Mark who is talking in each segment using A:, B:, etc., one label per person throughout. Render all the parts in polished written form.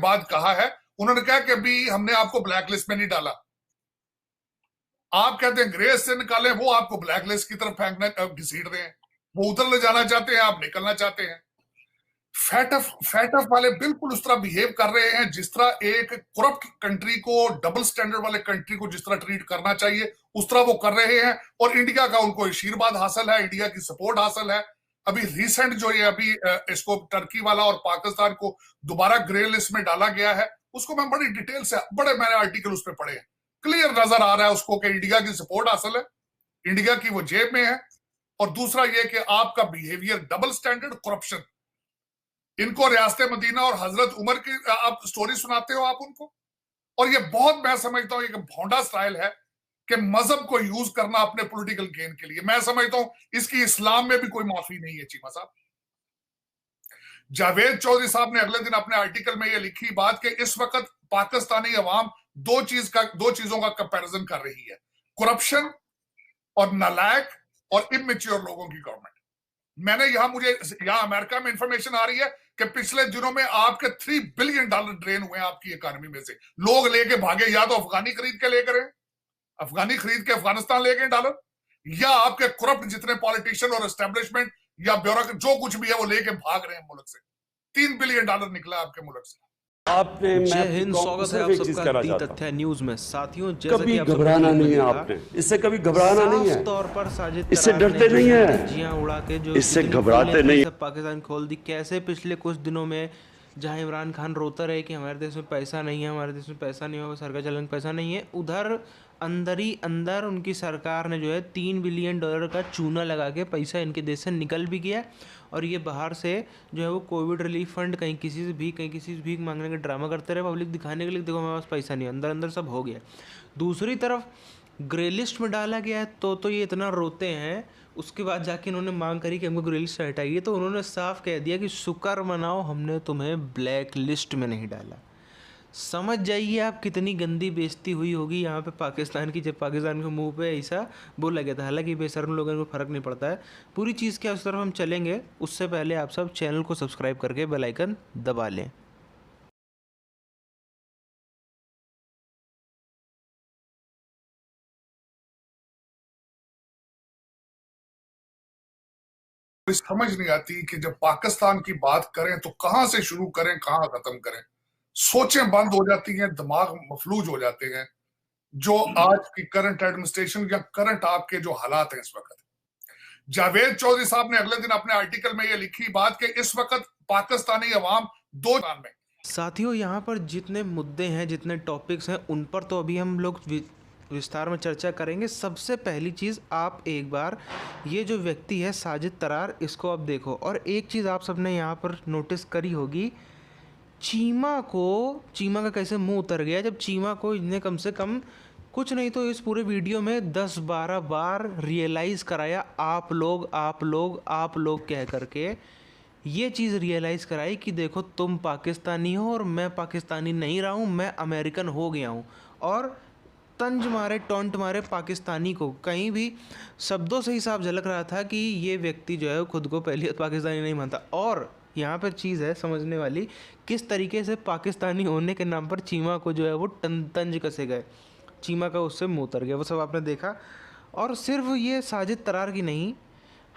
A: बाद कहा है, उन्होंने कहा कि अभी हमने आपको ब्लैक लिस्ट में नहीं डाला। आप कहते हैं ग्रे से निकालें, वो आपको ब्लैक लिस्ट की तरफ फेंकना घसीट रहे हैं। वो उधर ले जाना चाहते हैं, आप निकलना चाहते हैं। फैटफ वाले बिल्कुल उस तरह बिहेव कर रहे हैं जिस तरह एक करप्ट कंट्री को, डबल स्टैंडर्ड वाले कंट्री को जिस तरह ट्रीट करना चाहिए उस तरह वो कर रहे हैं। और इंडिया का उनको आशीर्वाद हासिल है, इंडिया की सपोर्ट हासिल है। अभी रिसेंट जो ये अभी इसको टर्की वाला और पाकिस्तान को दोबारा ग्रे लिस्ट में डाला गया है, उसको मैं बड़ी डिटेल से, बड़े मैंने आर्टिकल उस पर पढ़े हैं, क्लियर नजर आ रहा है उसको कि इंडिया की सपोर्ट हासिल है, इंडिया की वो जेब में है। और दूसरा ये कि आपका बिहेवियर डबल स्टैंडर्ड, करप्शन, इनको रियासत मदीना और हजरत उमर की आप स्टोरी सुनाते हो आप उनको। और ये बहुत, मैं समझता हूं, एक भोंडा स्टाइल है कि मजहब को यूज करना अपने पॉलिटिकल गेन के लिए। मैं समझता हूं इसकी इस्लाम में भी कोई माफी नहीं है। चीमा साहब, जावेद चौधरी साहब ने अगले दिन अपने आर्टिकल में ये लिखी बात कि इस वक्त पाकिस्तानी अवाम दो चीजों का कंपैरिजन कर रही है, करप्शन और नालायक और इमेच्योर लोगों की गवर्नमेंट। मुझे यहां अमेरिका में इंफॉर्मेशन आ रही है कि पिछले दिनों में आपके $3 बिलियन ड्रेन हुए हैं आपकी इकोनॉमी में से। लोग लेके भागे, या तो अफगानी खरीद के लेकर, अफगानी खरीद के अफगानिस्तान ले गए डॉलर, या आपके करप्ट जितने पॉलिटिशियन और एस्टेब्लिशमेंट या ब्यूरोक्रेट जो कुछ भी है वो लेके भाग रहे हैं मुल्क से। $3 बिलियन निकला आपके मुल्क से।
B: आपने,
C: जय हिंद, स्वागत है आप सबका दी तथ्य न्यूज में। साथियों, जैसा
B: कभी
C: कि आप
B: घबराना नहीं है, आपने इससे कभी घबराना नहीं है,
C: तौर पर साजिद
B: इससे डरते नहीं है,
C: जियां उड़ा के जो
B: इससे घबराते नहीं है।
C: पाकिस्तान खोल दी। कैसे पिछले कुछ दिनों में जहां इमरान खान रोता रहे कि हमारे देश में पैसा नहीं है, हमारे देश में पैसा नहीं होगा, सरकार चलन पैसा नहीं है, उधर अंदर ही अंदर उनकी सरकार ने जो है $3 बिलियन का चूना लगा के पैसा इनके देश से निकल भी गया। और ये बाहर से जो है वो कोविड रिलीफ फंड कहीं किसी से भीख मांगने का ड्रामा करते रहे, पब्लिक दिखाने के लिए देखो हमारे पास पैसा नहीं है, अंदर अंदर सब हो गया। दूसरी तरफ ग्रे लिस्ट में डाला गया है तो ये इतना रोते हैं। उसके बाद जाके इन्होंने मांग करी कि हमको ग्रे लिस्ट हटाइए, तो उन्होंने साफ कह दिया कि शुक्र मनाओ हमने तुम्हें ब्लैक लिस्ट में नहीं डाला। समझ जाइए आप कितनी गंदी बेइज्जती हुई होगी यहाँ पे पाकिस्तान की, जब पाकिस्तान के मुंह पे ऐसा बोला गया था। हालांकि बेशर्म लोगों को फ़र्क नहीं पड़ता है। पूरी चीज़ के उस तरफ हम चलेंगे, उससे पहले आप सब चैनल को सब्सक्राइब करके बेल आइकन दबा लें।
A: समझ नहीं आती कि जब पाकिस्तान की बात करें तो कहां से शुरू करें, कहां खत्म करें। सोचें बंद हो जाती हैं, दिमाग मफलूज हो जाते हैं। जो आज की करंट एडमिनिस्ट्रेशन या करंट आपके जो हालात हैं इस वक्त। जावेद चौधरी साहब ने अगले दिन अपने आर्टिकल में ये लिखी बात कि इस वक्त पाकिस्तानी अवाम दो में।
C: साथियों, यहाँ पर जितने मुद्दे हैं, जितने टॉपिक्स हैं, उन पर तो अभी हम लोग विस्तार में चर्चा करेंगे। सबसे पहली चीज़, आप एक बार ये जो व्यक्ति है साजिद तरार, इसको आप देखो। और एक चीज़ आप सबने यहाँ पर नोटिस करी होगी, चीमा का कैसे मुंह उतर गया जब चीमा को इन्हें कम से कम कुछ नहीं तो इस पूरे वीडियो में 10-12 बार रियलाइज़ कराया, आप लोग कह करके ये चीज़ रियलाइज़ कराई कि देखो तुम पाकिस्तानी हो और मैं पाकिस्तानी नहीं रहा हूँ, मैं अमेरिकन हो गया हूँ। और तंज मारे, टॉन्ट मारे पाकिस्तानी को। कहीं भी शब्दों से ही साफ झलक रहा था कि ये व्यक्ति जो है खुद को पहले पाकिस्तानी नहीं मानता। और यहाँ पर चीज़ है समझने वाली, किस तरीके से पाकिस्तानी होने के नाम पर चीमा को जो है वो तंज कसे गए, चीमा का उससे मुँह उतर गया, वो सब आपने देखा। और सिर्फ ये साजिद तरार की नहीं,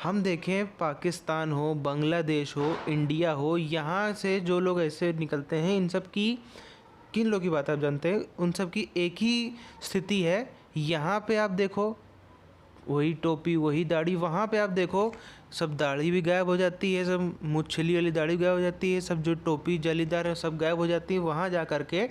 C: हम देखें पाकिस्तान हो, बांग्लादेश हो, इंडिया हो, यहाँ से जो लोग ऐसे निकलते हैं, इन सब की, किन लोगों की बात आप जानते हैं, उन सब की एक ही स्थिति है। यहाँ पे आप देखो वही टोपी, वही दाढ़ी, वहाँ पे आप देखो सब दाढ़ी भी गायब हो जाती है, सब मुच्छली वाली दाढ़ी गायब हो जाती है, सब जो टोपी जालीदार है सब गायब हो जाती है। वहाँ जा कर के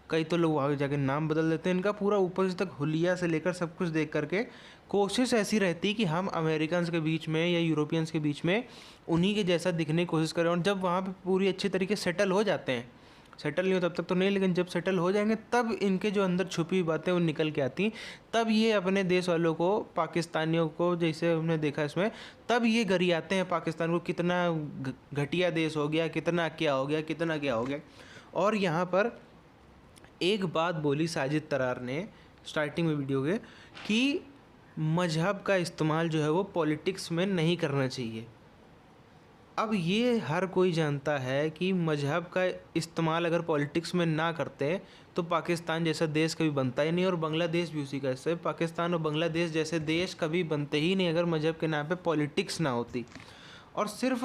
C: कई तो लोग वहाँ जाके नाम बदल देते हैं इनका, पूरा ऊपर से तक हुलिया से लेकर सब कुछ देख करके कोशिश ऐसी रहती कि हम अमेरिकन्स के बीच में या यूरोपियंस के बीच में उन्हीं के जैसा दिखने की कोशिश करें। और जब वहाँ पे पूरी अच्छी तरीके सेटल हो जाते हैं, सेटल नहीं हो तब तक तो नहीं, लेकिन जब सेटल हो जाएंगे तब इनके जो अंदर छुपी बातें वो निकल के आती, तब ये अपने देश वालों को, पाकिस्तानियों को, जैसे हमने देखा इसमें, तब ये गरियाते हैं पाकिस्तान को, कितना घटिया देश हो गया, कितना क्या हो गया, कितना क्या हो गया। और यहाँ पर एक बात बोली साजिद तरार ने स्टार्टिंग में वीडियो के कि मजहब का इस्तेमाल जो है वो पॉलिटिक्स में नहीं करना चाहिए। अब ये हर कोई जानता है कि मज़हब का इस्तेमाल अगर पॉलिटिक्स में ना करते तो पाकिस्तान जैसा देश कभी बनता ही नहीं, और बांग्लादेश भी उसी का हिस्सा है। पाकिस्तान और बांग्लादेश जैसे देश कभी बनते ही नहीं अगर मज़हब के नाम पे पॉलिटिक्स ना होती। और सिर्फ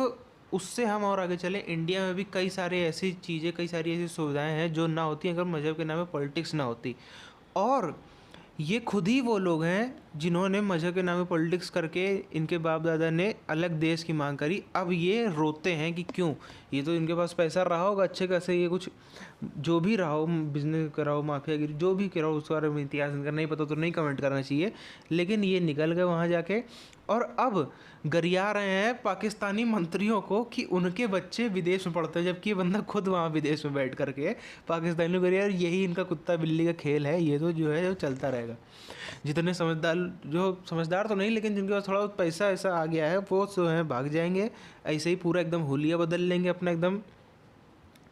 C: उससे हम और आगे चलें, इंडिया में भी कई सारे ऐसी चीज़ें, कई सारी ऐसी सुविधाएं हैं जो ना होती अगर मज़हब के नाम पे पॉलिटिक्स ना होती। और ये खुद ही वो लोग हैं जिन्होंने मज़हब के नाम पे पॉलिटिक्स करके इनके बाप दादा ने अलग देश की मांग करी। अब ये रोते हैं कि क्यों, ये तो इनके पास पैसा रहा होगा अच्छे खासे, ये कुछ जो भी रहा हो, बिजनेस करा हो, माफियागिरी जो भी करा हो, उसके बारे में इतिहास इनका नहीं पता तो नहीं कमेंट करना चाहिए, लेकिन ये निकल गए वहाँ जाके और अब गरिया रहे हैं पाकिस्तानी मंत्रियों को कि उनके बच्चे विदेश में पढ़ते हैं, जबकि ये बंदा खुद वहाँ विदेश में बैठ करके पाकिस्तानी गरिया। यही इनका कुत्ता बिल्ली का खेल है, ये तो जो है वो चलता रहेगा। जितने समझदार, जो समझदार तो नहीं लेकिन जिनके पास थोड़ा बहुत पैसा ऐसा आ गया है, वो जो है भाग जाएंगे, ऐसे ही पूरा एकदम हुलिया बदल लेंगे, अपना एकदम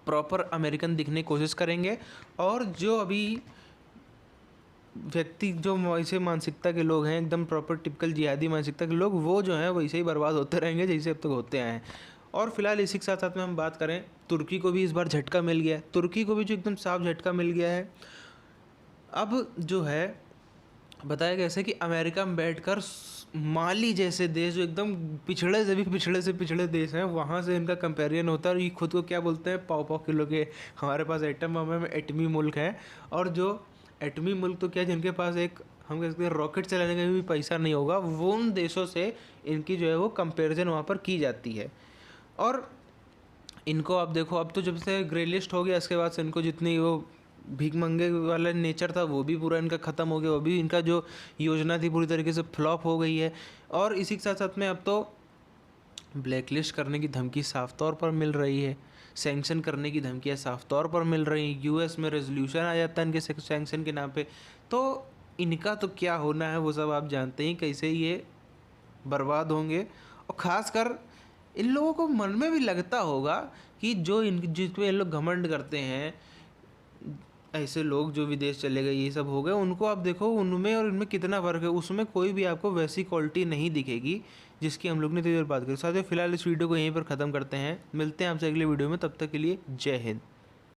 C: प्रॉपर अमेरिकन दिखने की कोशिश करेंगे। और जो अभी व्यक्ति जो वैसे मानसिकता के लोग हैं, एकदम प्रॉपर टिपिकल जिहादी मानसिकता के लोग, वो जो हैं वैसे ही बर्बाद होते रहेंगे जैसे अब तक होते आए हैं। और फिलहाल इसी के साथ साथ में हम बात करें, तुर्की को भी इस बार झटका मिल गया है। तुर्की को भी जो एकदम साफ झटका मिल गया है। अब जो है बताया कैसे कि अमेरिका में बैठकर माली जैसे देश जो एकदम पिछड़े से भी पिछड़े देश हैं, वहाँ से इनका कंपेरिजन होता है। और ये खुद को क्या बोलते हैं, पाव किलो के हमारे पास एटम बम है, एटमी मुल्क है। और जो एटमी मुल्क तो क्या, जिनके पास एक हम कह सकते हैं रॉकेट चलाने का भी पैसा नहीं होगा, वो उन देशों से इनकी जो है वो कंपेरिजन वहाँ पर की जाती है। और इनको आप देखो, अब तो जब से ग्रे लिस्ट हो गया इसके बाद से इनको जितनी वो भीख मंगे वाला नेचर था वो भी पूरा इनका ख़त्म हो गया, वो भी इनका जो योजना थी पूरी तरीके से फ्लॉप हो गई है। और इसी के साथ साथ में अब तो ब्लैक लिस्ट करने की धमकी साफ तौर पर मिल रही है, सैंक्शन करने की धमकियाँ साफ तौर पर मिल रही हैं, यूएस में रेजोल्यूशन आ जाता है इनके सैंक्शन के नाम पे। तो इनका तो क्या होना है वो सब आप जानते ही, कैसे ये बर्बाद होंगे। और ख़ासकर इन लोगों को मन में भी लगता होगा कि जो जिस पे इन लोग घमंड करते हैं, ऐसे लोग जो विदेश चले गए, ये सब हो गए, उनको आप देखो उनमें और इनमें कितना फ़र्क है। उसमें कोई भी आपको वैसी क्वालिटी नहीं दिखेगी जिसकी हम लोग ने इतनी देर बात करी। साथियों फिलहाल इस वीडियो को यहीं पर ख़त्म करते हैं, मिलते हैं आपसे अगले वीडियो में, तब तक के लिए जय हिंद।